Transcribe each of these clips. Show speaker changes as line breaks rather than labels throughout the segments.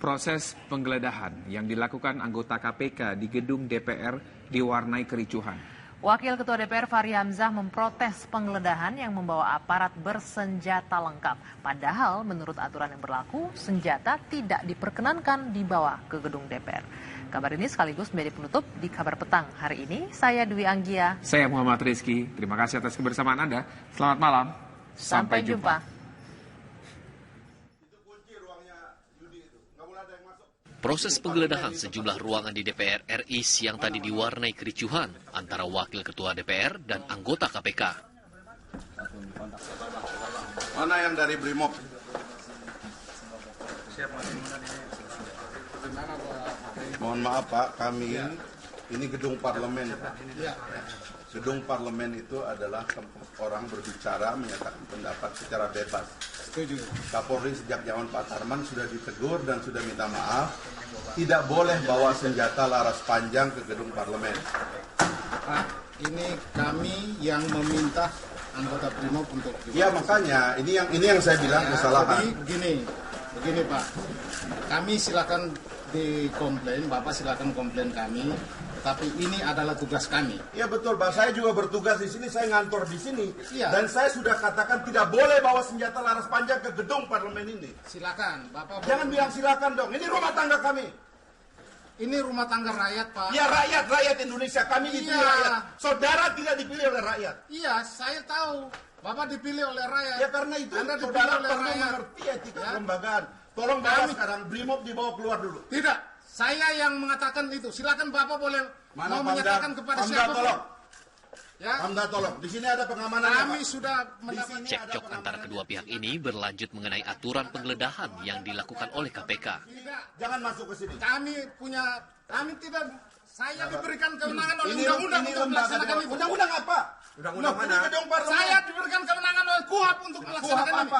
Proses penggeledahan yang dilakukan anggota KPK di gedung DPR diwarnai kericuhan.
Wakil Ketua DPR Fahri Hamzah memprotes penggeledahan yang membawa aparat bersenjata lengkap. Padahal menurut aturan yang berlaku, senjata tidak diperkenankan dibawa ke gedung DPR. Kabar ini sekaligus menjadi penutup di Kabar Petang hari ini. Saya Dwi Anggia.
Saya Muhammad Rizky. Terima kasih atas kebersamaan Anda. Selamat malam. Sampai jumpa.
Proses penggeledahan sejumlah ruangan di DPR RI siang tadi diwarnai kericuhan antara Wakil Ketua DPR dan anggota KPK.
Mana yang dari Brimob? Mohon maaf Pak, kami ini gedung parlemen. Gedung parlemen itu adalah tempat orang berbicara, menyatakan pendapat secara bebas. Kapolri sejak zaman Pak Tarman sudah ditegur dan sudah minta maaf. Tidak boleh bawa senjata laras panjang ke gedung parlemen.
Pak, ini kami yang meminta anggota Brimob untuk.
Ya makanya ini yang saya bilang kesalahan.
Jadi begini Pak, kami silakan dikomplain, Bapak silakan komplain kami. Tapi ini adalah tugas kami.
Ya betul, Pak. Saya juga bertugas di sini, saya ngantor di sini.
Iya.
Dan saya sudah katakan tidak boleh bawa senjata laras panjang ke gedung parlemen ini.
Silakan, Bapak.
Jangan bilang silakan dong. Ini rumah tangga kami.
Ini rumah tangga rakyat, Pak.
Ya rakyat Indonesia. Kami dipilih rakyat. Saudara tidak dipilih oleh rakyat.
Iya, saya tahu. Bapak dipilih oleh rakyat.
Ya karena itu
Anda
saudara
dipilih oleh
perlu
rakyat.
mengerti etika kelembagaan. Tolong bawa sekarang Brimob dibawa keluar dulu.
Tidak. Saya yang mengatakan itu. Silakan Bapak boleh mau menyatakan kepada siapa.
Tolong.
Ya.
Hamda tolong. Di sini ada pengamanan.
Kami sudah mendapat.
Cekcok antara kedua pihak ini berlanjut mengenai aturan penggeledahan yang dilakukan oleh KPK.
Jangan masuk ke sini.
Kami tidak. Saya diberikan kewenangan oleh undang-undang untuk
lembaga
melaksanakan itu.
Undang-undang apa? Undang-undang mana?
Saya diberikan kewenangan oleh KUHAP untuk melaksanakan ini.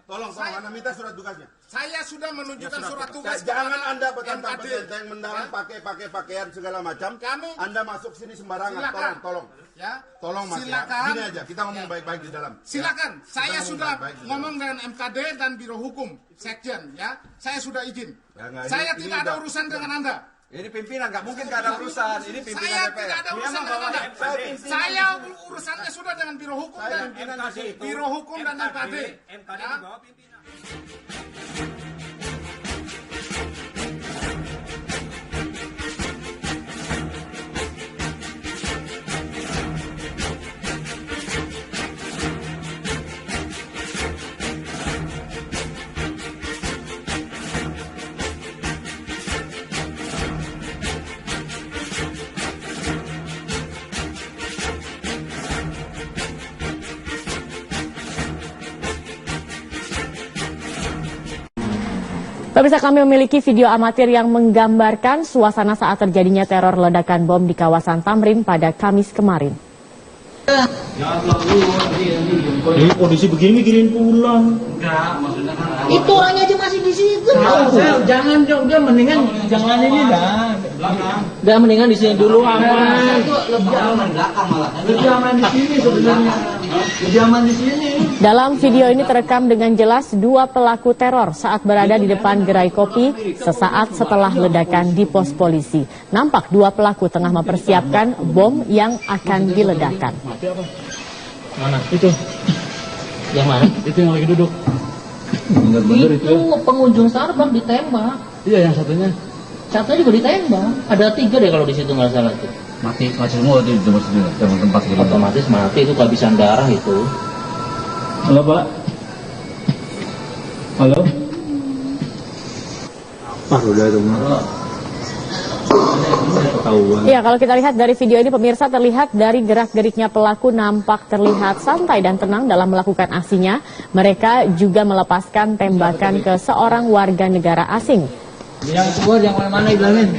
Tolong, Anda minta surat tugasnya.
Saya sudah menunjukkan surat tugas.
Jangan Anda betentang-betentang mendalam pakai pakaian segala macam. Anda masuk sini sembarangan. Tolong.
Ya.
Tolong Mas.
Silakan.
Gini aja, kita ngomong baik-baik di dalam.
Silakan. Saya sudah ngomong dengan MKD dan Biro Hukum Sekjen ya. Saya sudah izin. Saya tidak ada urusan dengan Anda.
Ini pimpinan, nggak mungkin nggak ada urusan. Ini pimpinan
saya
DPR.
tidak ada urusan dengan Anda. Saya urusannya sudah dengan Biro Hukum dan Biro Hukum dan MKD.
MKD di bawah pimpinan.
Pemirsa, kami memiliki video amatir yang menggambarkan suasana saat terjadinya teror ledakan bom di kawasan Tamrin pada Kamis kemarin.
Ini kondisi begini mikirin pulang.
Enggak, maksudnya kan
itu orangnya aja masih di situ.
Jangan dong, dia mendingan jangan ini dah.
Udah mendingan di sini dulu aman.
Lebih aman belakang malah.
Lebih aman di sini sebenarnya. Lebih aman di sini.
Dalam video ini terekam dengan jelas dua pelaku teror saat berada di depan gerai kopi sesaat setelah ledakan di pos polisi. Nampak dua pelaku tengah mempersiapkan bom yang akan diledakkan.
Mana? Itu. Yang mana? Itu yang lagi duduk.
Itu pengunjung Starbucks ditembak.
Iya, yang satunya.
Satunya juga ditembak. Ada 3 deh kalau di situ nggak salah itu.
Mati semua di tempat gitu.
Otomatis mati, itu kehabisan darah itu.
Halo Pak. Halo. Apa udah itu?
Ya, kalau kita lihat dari video ini pemirsa, terlihat dari gerak-geriknya pelaku nampak terlihat santai dan tenang dalam melakukan aksinya. Mereka juga melepaskan tembakan ke seorang warga negara asing.
Yang keluar yang mana-mana bilangin.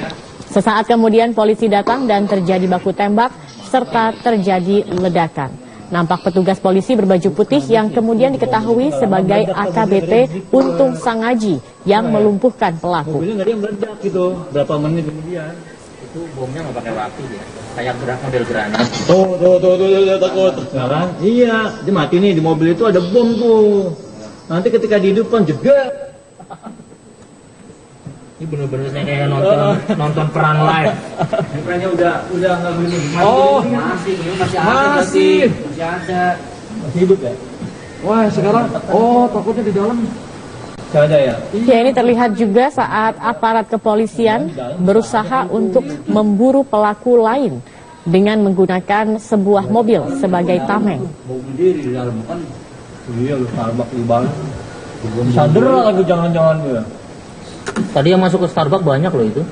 Sesaat kemudian polisi datang dan terjadi baku tembak serta terjadi ledakan. Nampak petugas polisi berbaju putih yang kemudian diketahui sebagai AKBP Untung Sangaji yang melumpuhkan pelaku.
Mobilnya nggak dia meledak gitu, berapa menit kemudian.
Itu bomnya nggak pakai waktu ya, kayak gerak model granat.
Tuh, takut. Sekarang, iya, dia mati nih, di mobil itu ada bom tuh. Nanti ketika di depan jegat.
Ini bener-bener kayak nonton perang live.
Bukannya udah nggak begini.
Masih ada.
Masih hidup ya? Wah, sekarang takutnya di dalam. Ada ya?
Ya, ini terlihat juga saat aparat kepolisian berusaha untuk memburu pelaku lain dengan menggunakan sebuah mobil sebagai tameng.
Mau berdiri di dalam kan? Iya, lu Starbucks di bawah. Sadar lagi jangan-jangan dia.
Tadi yang masuk ke Starbucks banyak loh itu.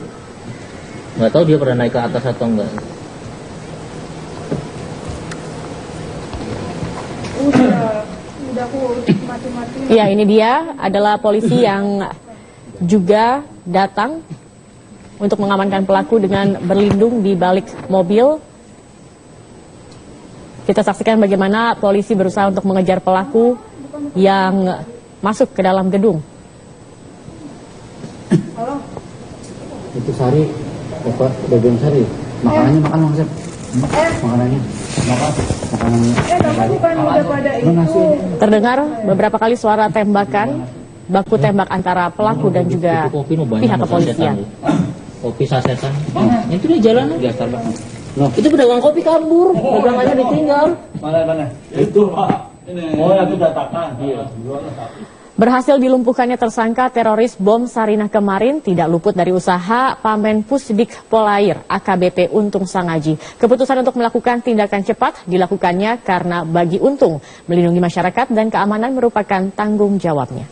Nggak tahu dia pernah naik ke atas atau enggak.
Ya, ini dia adalah polisi yang juga datang untuk mengamankan pelaku dengan berlindung di balik mobil. Kita saksikan bagaimana polisi berusaha untuk mengejar pelaku yang masuk ke dalam gedung.
Itu Sari, apa? BBM Sari. Makanannya makan langsung. Makanannya.
Terdengar beberapa kali suara tembakan, baku tembak antara pelaku dan juga pihak kepolisian.
Kopi sasetan. Itu dia jalan aja Starbucks. Itu pedagang kopi kabur, dagangannya ditinggal.
Mana? Itu Pak. Oh, itu datakan. Iya.
Berhasil dilumpuhkannya tersangka teroris bom Sarinah kemarin tidak luput dari usaha Pamen Pusdik Polair AKBP Untung Sangaji. Keputusan untuk melakukan tindakan cepat dilakukannya karena bagi Untung melindungi masyarakat dan keamanan merupakan tanggung jawabnya.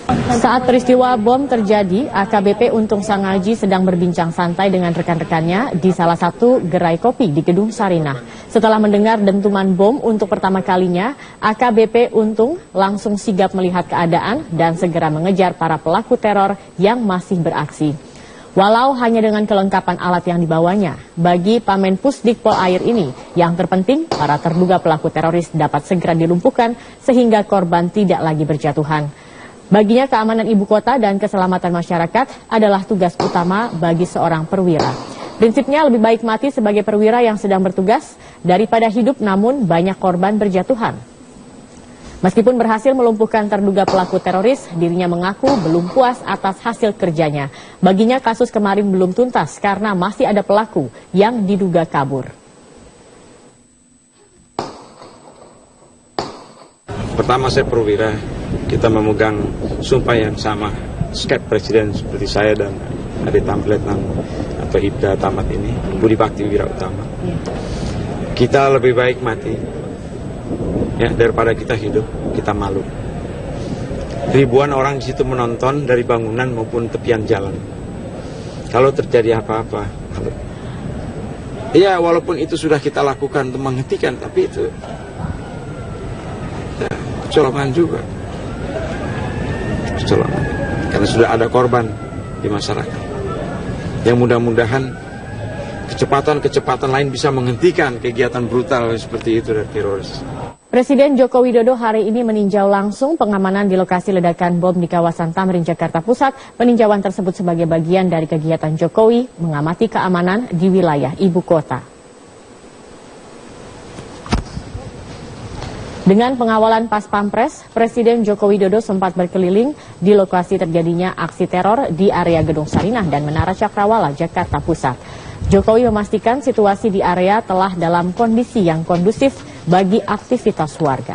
Saat peristiwa bom terjadi, AKBP Untung Sangaji sedang berbincang santai dengan rekan-rekannya di salah satu gerai kopi di Gedung Sarinah. Setelah mendengar dentuman bom untuk pertama kalinya, AKBP Untung langsung sigap melihat keadaan dan segera mengejar para pelaku teror yang masih beraksi. Walau hanya dengan kelengkapan alat yang dibawanya, bagi Pamen Pusdik Polair ini, yang terpenting para terduga pelaku teroris dapat segera dilumpuhkan sehingga korban tidak lagi berjatuhan. Baginya keamanan ibu kota dan keselamatan masyarakat adalah tugas utama bagi seorang perwira. Prinsipnya lebih baik mati sebagai perwira yang sedang bertugas daripada hidup namun banyak korban berjatuhan. Meskipun berhasil melumpuhkan terduga pelaku teroris, dirinya mengaku belum puas atas hasil kerjanya. Baginya kasus kemarin belum tuntas karena masih ada pelaku yang diduga kabur.
Pertama saya perwira, kita memegang sumpah yang sama, skep presiden seperti saya dan adik Letnan atau Ibda Tamat ini, Budi Bakti Wira Utama. Kita lebih baik mati ya daripada kita hidup, kita malu. Ribuan orang di situ menonton dari bangunan maupun tepian jalan. Kalau terjadi apa-apa, ya walaupun itu sudah kita lakukan untuk menghentikan, tapi itu kecolongan juga. Kecolongan. Karena sudah ada korban di masyarakat. Yang mudah-mudahan kecepatan lain bisa menghentikan kegiatan brutal seperti itu dari teroris.
Presiden Joko Widodo hari ini meninjau langsung pengamanan di lokasi ledakan bom di kawasan Tamrin, Jakarta Pusat. Peninjauan tersebut sebagai bagian dari kegiatan Jokowi mengamati keamanan di wilayah ibu kota. Dengan pengawalan Pas Pampres, Presiden Joko Widodo sempat berkeliling di lokasi terjadinya aksi teror di area Gedung Sarinah dan Menara Cakrawala, Jakarta Pusat. Jokowi memastikan situasi di area telah dalam kondisi yang kondusif bagi aktivitas warga.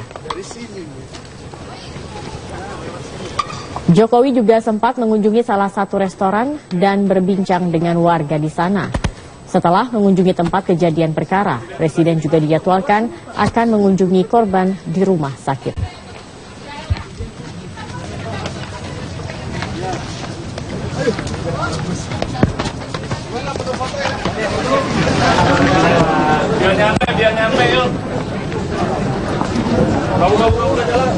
Jokowi juga sempat mengunjungi salah satu restoran dan berbincang dengan warga di sana. Setelah mengunjungi tempat kejadian perkara, Presiden juga dijadwalkan akan mengunjungi korban di rumah sakit.
Biar nyampe yuk. Kamu udah jalan.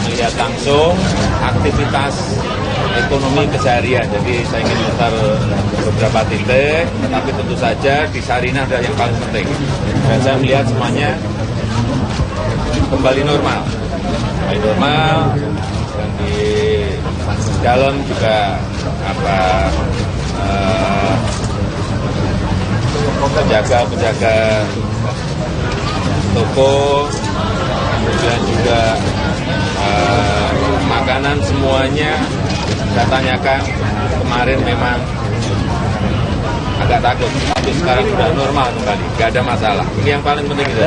Melihat langsung aktivitas ekonomi keseharian. Jadi saya ingin mutar beberapa titik, tetapi tentu saja di Sarinah adalah yang paling penting. Dan saya melihat semuanya kembali normal. Dan di dalam juga penjaga toko, kemudian juga makanan semuanya saya tanyakan kemarin memang agak takut, tapi sekarang sudah normal kembali, nggak ada masalah. Ini yang paling penting itu.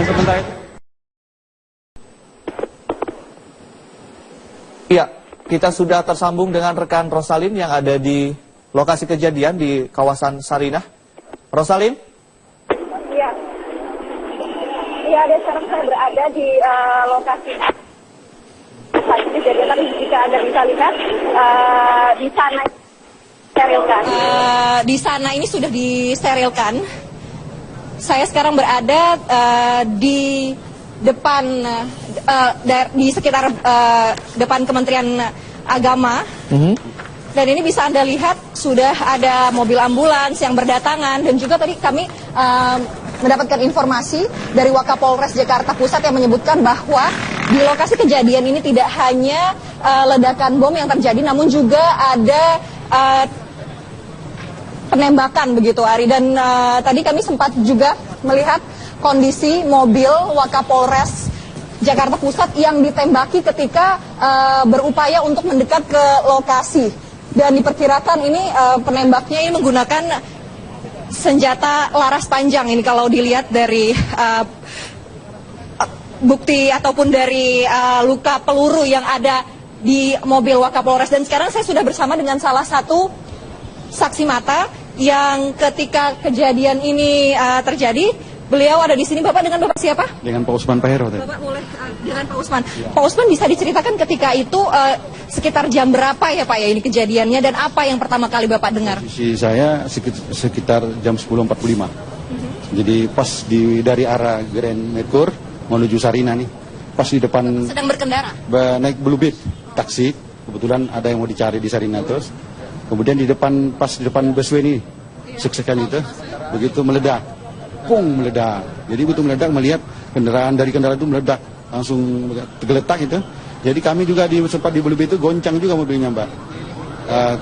Ya, kita sudah tersambung dengan rekan Rosalin yang ada di lokasi kejadian di kawasan Sarinah. Rosalin?
Iya. Iya, ada sekarang saya berada di lokasi kejadian, tapi jika Anda bisa lihat di sana disterilkan.
Di sana ini sudah disterilkan. Saya sekarang berada di depan di sekitar depan Kementerian Agama. Dan ini bisa Anda lihat sudah ada mobil ambulans yang berdatangan, dan juga tadi kami mendapatkan informasi dari Wakapolres Jakarta Pusat yang menyebutkan bahwa di lokasi kejadian ini tidak hanya ledakan bom yang terjadi, namun juga ada penembakan begitu, Ari. Dan tadi kami sempat juga melihat kondisi mobil Wakapolres Jakarta Pusat yang ditembaki ketika berupaya untuk mendekat ke lokasi. Dan diperkirakan ini penembaknya ini menggunakan senjata laras panjang ini kalau dilihat dari bukti ataupun dari luka peluru yang ada di mobil Wakapolres. Dan sekarang saya sudah bersama dengan salah satu saksi mata yang ketika kejadian ini terjadi, beliau ada di sini. Bapak dengan Bapak siapa?
Dengan Pak Usman Pahero.
Bapak boleh dengan Pak Usman. Pak Usman, bisa diceritakan ketika itu sekitar jam berapa ya Pak ya ini kejadiannya, dan apa yang pertama kali Bapak dengar?
Posisi saya sekitar jam 10.45. Jadi pas dari arah Grand Merkur menuju Sarinah nih, pas di depan.
Sedang berkendara?
Naik Blue Beat taksi, kebetulan ada yang mau dicari di Sarinah terus. Kemudian di depan, pas di depan busway nih, seksikan itu, begitu meledak. Pung, meledak. Jadi begitu meledak, melihat kendaraan itu meledak, langsung tergeletak itu. Jadi kami juga sempat di Blue Beat itu goncang juga mobilnya, Mbak.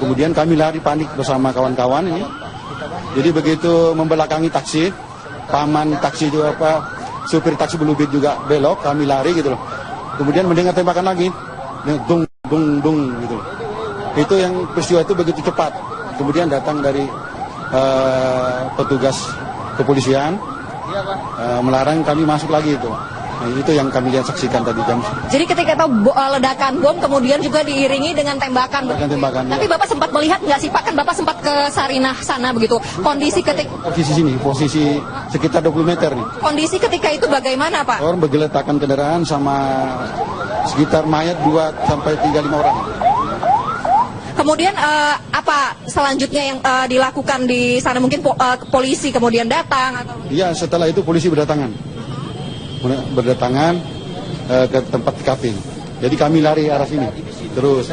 Kemudian kami lari panik bersama kawan-kawan ini. Jadi begitu membelakangi taksi, paman taksi juga supir taksi Blue Beat juga belok, kami lari gitu loh. Kemudian mendengar tembakan lagi, dung dung dung gitu loh. Itu yang peristiwa itu begitu cepat. Kemudian datang dari petugas kepolisian melarang kami masuk lagi itu. Nah, itu yang kami lihat saksikan tadi jam.
Jadi ketika itu ledakan bom kemudian juga diiringi dengan tembakan.
Tembakan.
Tapi Bapak sempat melihat nggak sih Pak, kan Bapak sempat ke Sarinah sana begitu. Kondisi ketika
posisi sekitar 20 meter nih.
Kondisi ketika itu bagaimana Pak?
Orang bergeletakan kendaraan sama sekitar mayat 2 sampai 3-5 orang.
Kemudian apa selanjutnya yang dilakukan di sana? Mungkin polisi kemudian datang atau?
Iya, setelah itu polisi berdatangan ke tempat TKP. Jadi kami lari arah sini terus.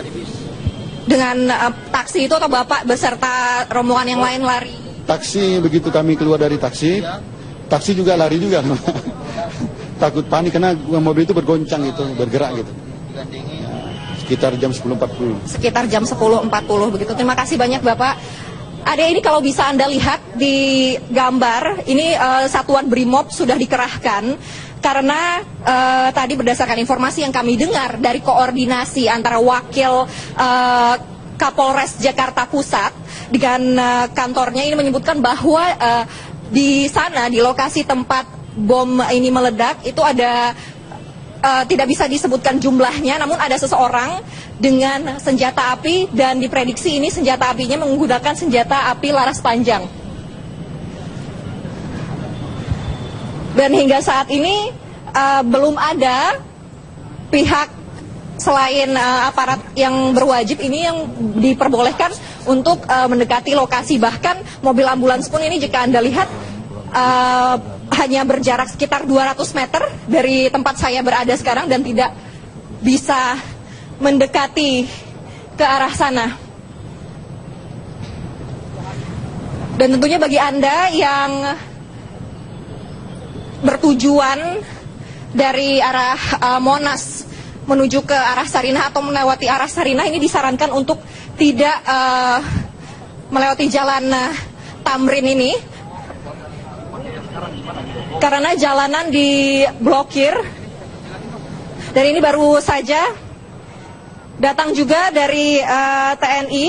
Dengan taksi itu atau Bapak beserta rombongan yang lain lari?
Taksi, begitu kami keluar dari taksi juga lari juga. Takut panik karena mobil itu bergoncang gitu, bergerak gitu. Sekitar jam 10.40.
Sekitar jam 10.40 begitu. Terima kasih banyak Bapak. Ada ini kalau bisa Anda lihat di gambar, ini satuan BRIMOB sudah dikerahkan karena tadi berdasarkan informasi yang kami dengar dari koordinasi antara wakil Kapolres Jakarta Pusat dengan kantornya ini menyebutkan bahwa di sana, di lokasi tempat bom ini meledak, itu ada tidak bisa disebutkan jumlahnya, namun ada seseorang dengan senjata api dan diprediksi ini senjata apinya menggunakan senjata api laras panjang. Dan hingga saat ini belum ada pihak selain aparat yang berwajib ini yang diperbolehkan untuk mendekati lokasi. Bahkan mobil ambulans pun ini jika Anda lihat hanya berjarak sekitar 200 meter dari tempat saya berada sekarang dan tidak bisa mendekati ke arah sana. Dan tentunya bagi Anda yang bertujuan dari arah Monas menuju ke arah Sarinah atau melewati arah Sarinah, ini disarankan untuk tidak melewati jalan Tamrin ini. karena jalanan diblokir. Dan ini baru saja datang juga dari TNI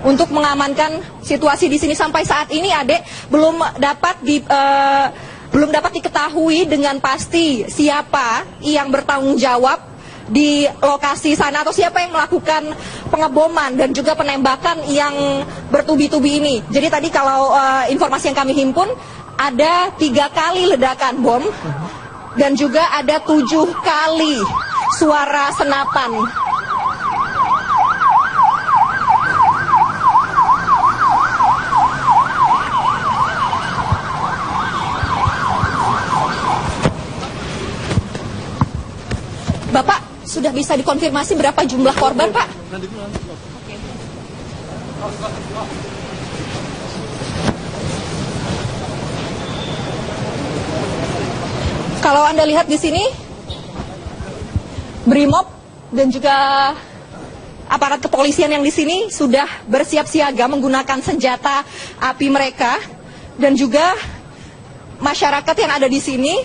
untuk mengamankan situasi di sini. Sampai saat ini Adek belum dapat diketahui dengan pasti siapa yang bertanggung jawab di lokasi sana atau siapa yang melakukan pengeboman dan juga penembakan yang bertubi-tubi ini. Jadi tadi kalau informasi yang kami himpun ada 3 kali ledakan bom dan juga ada 7 kali suara senapan. Bapak, sudah bisa dikonfirmasi berapa jumlah korban, Pak? Kalau Anda lihat di sini, Brimob dan juga aparat kepolisian yang di sini sudah bersiap siaga menggunakan senjata api mereka, dan juga masyarakat yang ada di sini,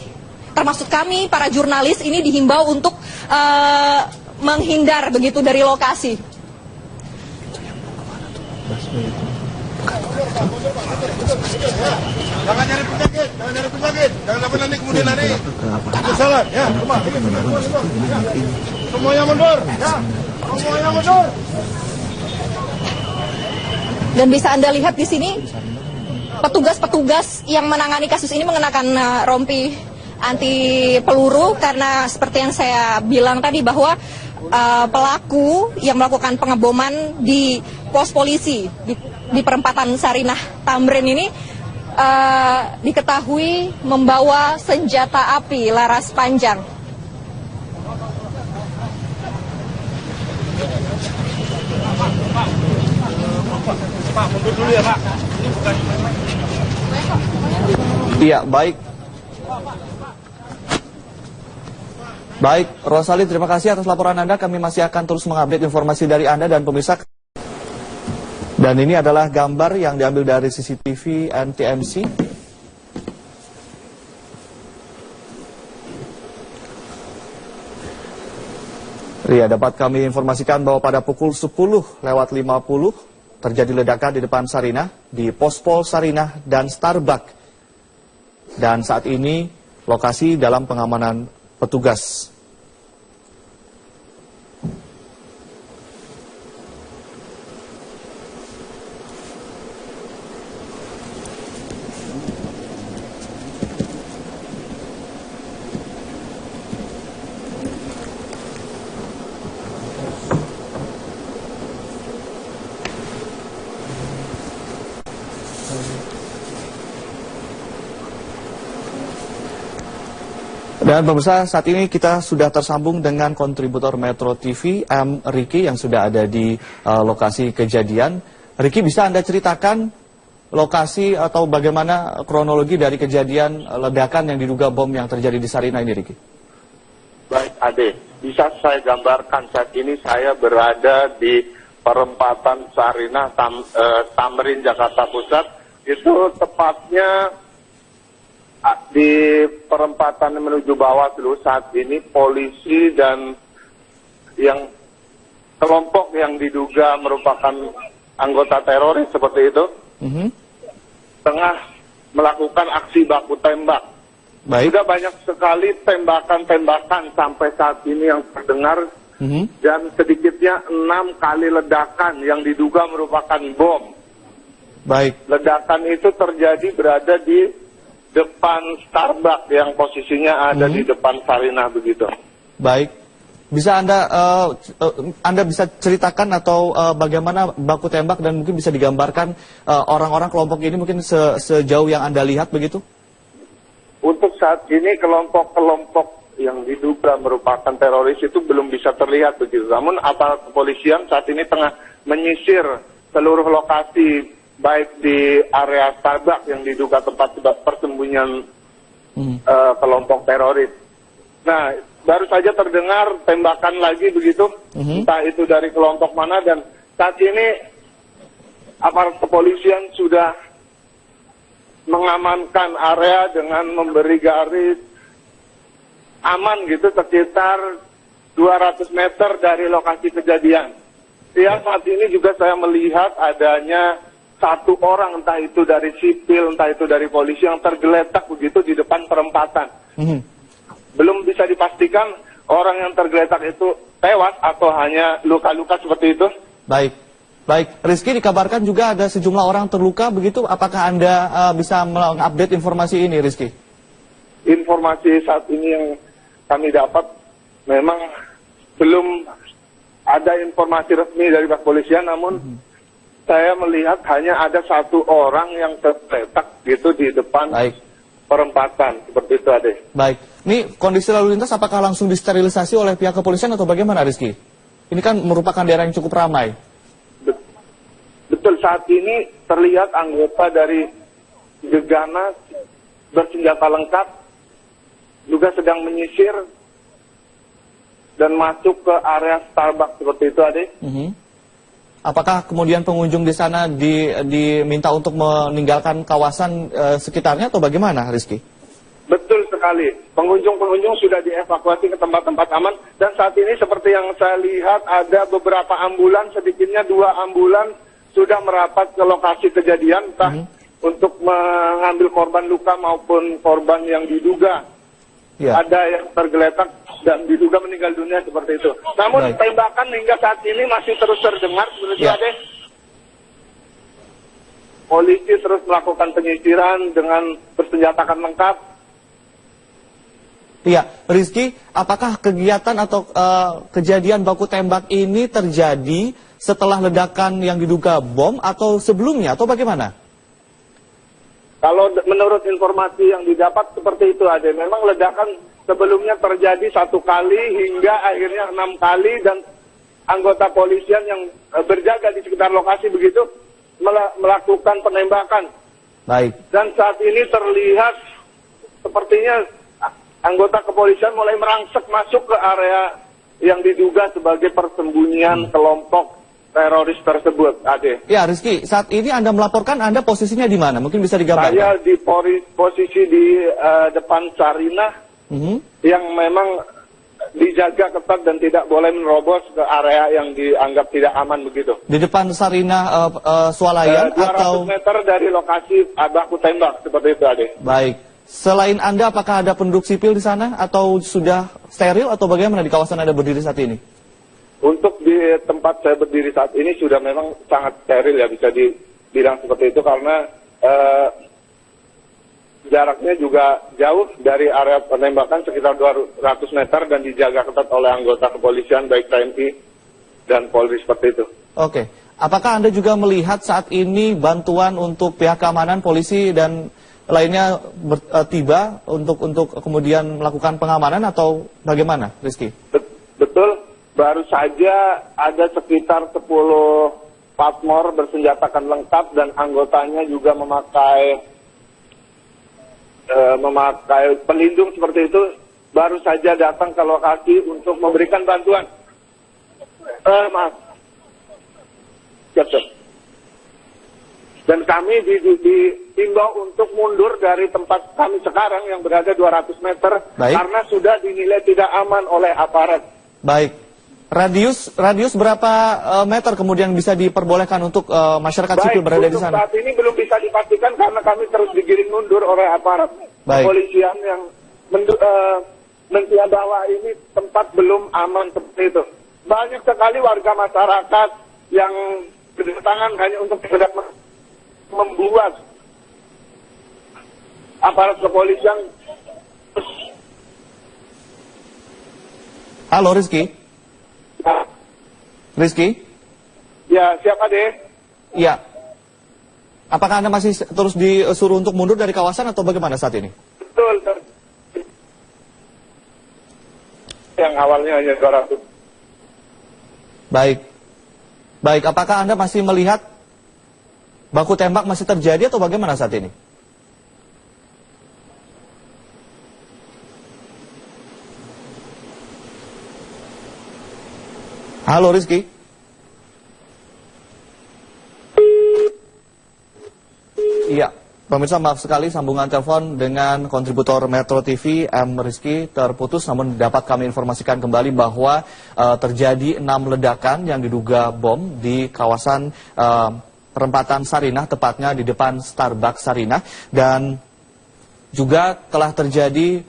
termasuk kami para jurnalis ini dihimbau untuk menghindar begitu dari lokasi.
Jangan nyari penyakit, jangan dapat nanti kemudian hari kesalahan, ya, semuanya mundur, ya, semuanya mundur.
Dan bisa Anda lihat di sini, petugas-petugas yang menangani kasus ini mengenakan rompi anti peluru karena seperti yang saya bilang tadi bahwa pelaku yang melakukan pengeboman di pos polisi di perempatan Sarinah Tamrin ini diketahui membawa senjata api laras panjang.
Pak, mundur dulu ya, Pak.
Iya, baik. Baik, Rosalin, terima kasih atas laporan Anda. Kami masih akan terus mengupdate informasi dari Anda dan pemirsa. Dan ini adalah gambar yang diambil dari CCTV NTMC. Iya, dapat kami informasikan bahwa pada pukul 10:50 terjadi ledakan di depan Sarinah, di Pospol Sarinah dan Starbucks. Dan saat ini lokasi dalam pengamanan petugas. Dan pemirsa, saat ini kita sudah tersambung dengan kontributor Metro TV, M. Riki, yang sudah ada di lokasi kejadian. Riki, bisa Anda ceritakan lokasi atau bagaimana kronologi dari kejadian ledakan yang diduga bom yang terjadi di Sarinah ini, Riki?
Baik, Ade. Bisa saya gambarkan saat ini saya berada di perempatan Sarinah Tamrin, Jakarta Pusat. Itu tepatnya di perempatan menuju Bawaslu. Saat ini polisi dan yang kelompok yang diduga merupakan anggota teroris seperti itu tengah melakukan aksi baku tembak.
Baik.
Sudah banyak sekali tembakan-tembakan sampai saat ini yang terdengar, dan sedikitnya 6 kali ledakan yang diduga merupakan bom.
Baik.
Ledakan itu terjadi berada di depan Starbucks yang posisinya ada di depan Sarinah begitu.
Baik. Bisa Anda bisa ceritakan atau bagaimana baku tembak dan mungkin bisa digambarkan orang-orang kelompok ini mungkin sejauh yang Anda lihat begitu?
Untuk saat ini kelompok-kelompok yang diduga merupakan teroris itu belum bisa terlihat begitu. Namun aparat kepolisian saat ini tengah menyisir seluruh lokasi, baik di area Starbucks yang diduga tempat persembunyian kelompok teroris. Nah, baru saja terdengar tembakan lagi begitu, entah itu dari kelompok mana, dan saat ini aparat kepolisian sudah mengamankan area dengan memberi garis aman gitu sekitar 200 meter dari lokasi kejadian. Ya, saat ini juga saya melihat adanya satu orang, entah itu dari sipil, entah itu dari polisi yang tergeletak begitu di depan perempatan. Belum bisa dipastikan orang yang tergeletak itu tewas atau hanya luka-luka seperti itu.
Baik, Rizky, dikabarkan juga ada sejumlah orang terluka begitu. Apakah Anda bisa mengupdate informasi ini, Rizky?
Informasi saat ini yang kami dapat memang belum ada informasi resmi dari kepolisian, namun saya melihat hanya ada satu orang yang tergeletak gitu di depan perempatan, seperti itu, Ade.
Baik, ini kondisi lalu lintas apakah langsung disterilisasi oleh pihak kepolisian atau bagaimana, Rizky? Ini kan merupakan daerah yang cukup ramai.
Betul, saat ini terlihat anggota dari Gegana bersenjata lengkap juga sedang menyisir dan masuk ke area Starbucks seperti itu, Ade.
Apakah kemudian pengunjung di sana diminta untuk meninggalkan kawasan sekitarnya atau bagaimana, Rizky?
Betul sekali. Pengunjung-pengunjung sudah dievakuasi ke tempat-tempat aman dan saat ini seperti yang saya lihat ada beberapa ambulan, sedikitnya 2 ambulan sudah merapat ke lokasi kejadian, entah untuk mengambil korban luka maupun korban yang diduga ada yang tergeletak dan diduga meninggal dunia seperti itu. Namun tembakan hingga saat ini masih terus terdengar seperti ada. Polisi terus melakukan penyisiran dengan bersenjatakan lengkap.
Iya, Rizky, apakah kegiatan atau kejadian baku tembak ini terjadi setelah ledakan yang diduga bom atau sebelumnya atau bagaimana?
Kalau menurut informasi yang didapat seperti itu, ada memang ledakan sebelumnya terjadi 1 kali hingga akhirnya 6 kali dan anggota polisian yang berjaga di sekitar lokasi begitu melakukan penembakan. Dan saat ini terlihat sepertinya anggota kepolisian mulai merangsek masuk ke area yang diduga sebagai persembunyian kelompok teroris tersebut, Ade.
Ya, Rizky, saat ini Anda melaporkan, Anda posisinya di mana? Mungkin bisa digambarkan.
Saya di posisi di depan Sarinah yang memang dijaga ketat dan tidak boleh menerobos ke area yang dianggap tidak aman begitu.
Di depan Sarinah Swalayan
200
atau
meter dari lokasi baku tembak seperti itu, Ade.
Baik. Selain Anda, apakah ada penduduk sipil di sana atau sudah steril atau bagaimana di kawasan Anda berdiri saat ini?
Untuk di tempat saya berdiri saat ini sudah memang sangat steril ya, bisa dibilang seperti itu karena jaraknya juga jauh dari area penembakan sekitar 200 meter dan dijaga ketat oleh anggota kepolisian baik TNI dan Polri seperti itu.
Oke. Apakah Anda juga melihat saat ini bantuan untuk pihak keamanan, polisi dan lainnya tiba untuk kemudian melakukan pengamanan atau bagaimana, Rizky?
Betul. Baru saja ada sekitar 10 patmor bersenjatakan lengkap dan anggotanya juga memakai pelindung seperti itu. Baru saja datang ke lokasi untuk memberikan bantuan. Maaf. Dan kami diimbau untuk mundur dari tempat kami sekarang yang berada 200 meter karena sudah dinilai tidak aman oleh aparat.
Baik. Radius berapa meter kemudian bisa diperbolehkan untuk masyarakat sipil berada di sana?
Saat ini belum bisa dipastikan karena kami terus digiring mundur oleh aparat kepolisian yang mentia bahwa ini tempat belum aman seperti itu. Banyak sekali warga masyarakat yang berdatangan hanya untuk sekedar membuat aparat kepolisian.
Halo, Rizky. Rizky?
Ya, siapa deh?
Ya. Apakah Anda masih terus disuruh untuk mundur dari kawasan atau bagaimana saat ini?
Betul. Yang awalnya hanya 200.
Baik, apakah Anda masih melihat baku tembak masih terjadi atau bagaimana saat ini? Halo, Rizky. Iya, Pemirsa, maaf sekali sambungan telepon dengan kontributor Metro TV M. Rizky terputus, namun dapat kami informasikan kembali bahwa terjadi 6 ledakan yang diduga bom di kawasan perempatan Sarinah, tepatnya di depan Starbucks Sarinah, dan juga telah terjadi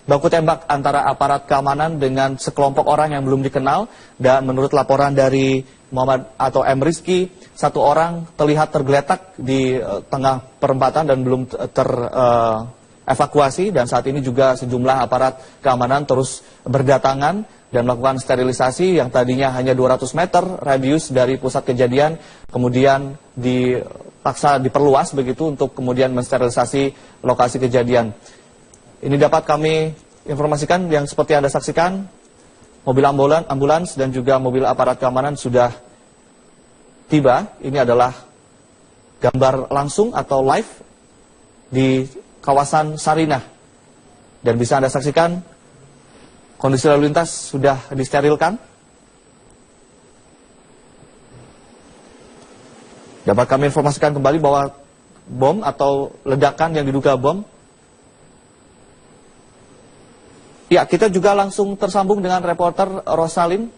baku tembak antara aparat keamanan dengan sekelompok orang yang belum dikenal, dan menurut laporan dari Muhammad atau M. Rizky, 1 orang terlihat tergeletak di tengah perempatan dan belum terevakuasi, dan saat ini juga sejumlah aparat keamanan terus berdatangan dan melakukan sterilisasi yang tadinya hanya 200 meter radius dari pusat kejadian, kemudian dipaksa diperluas begitu untuk kemudian mensterilisasi lokasi kejadian. Ini dapat kami informasikan yang seperti Anda saksikan, mobil ambulans dan juga mobil aparat keamanan sudah tiba. Ini adalah gambar langsung atau live di kawasan Sarinah. Dan bisa Anda saksikan kondisi lalu lintas sudah disterilkan. Dapat kami informasikan kembali bahwa bom atau ledakan yang diduga bom. Ya, kita juga langsung tersambung dengan reporter Rosalin